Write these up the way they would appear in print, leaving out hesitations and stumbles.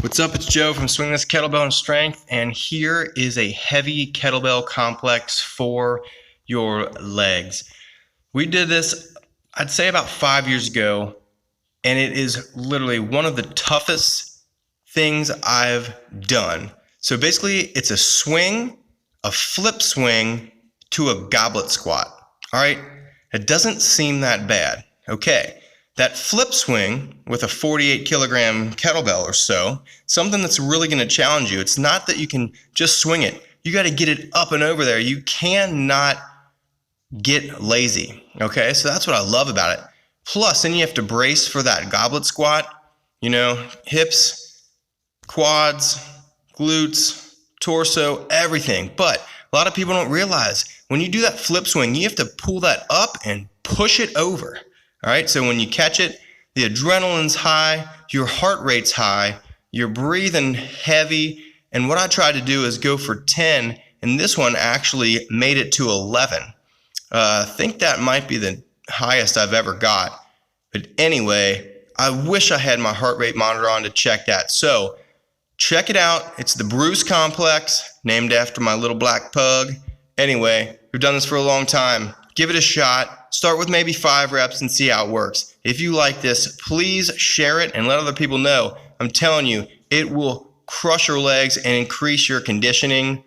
What's up, it's Joe from Swing This Kettlebell and Strength, and here is a heavy kettlebell complex for your legs. We did this, I'd say about 5 years ago, and it is literally one of the toughest things I've done. So basically, it's a swing, a flip swing to a goblet squat, all right? It doesn't seem that bad. Okay. That flip swing with a 48 kilogram kettlebell or so, something that's really going to challenge you. It's not that you can just swing it. You got to get it up and over there. You cannot get lazy. Okay, so that's what I love about it. Plus, then you have to brace for that goblet squat. You know, hips, quads, glutes, torso, everything. But a lot of people don't realize when you do that flip swing, you have to pull that up and push it over. All right, so when you catch it, the adrenaline's high, your heart rate's high, you're breathing heavy, and what I tried to do is go for 10, and this one actually made it to 11. I think that might be the highest I've ever got, but anyway, I wish I had my heart rate monitor on to check that. So check it out. It's the Bruce Complex, named after my little black pug. Anyway, we've done this for a long time. Give it a shot. Start with maybe 5 reps and see how it works. If you like this, please share it and let other people know. I'm telling you, it will crush your legs and increase your conditioning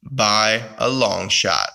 by a long shot.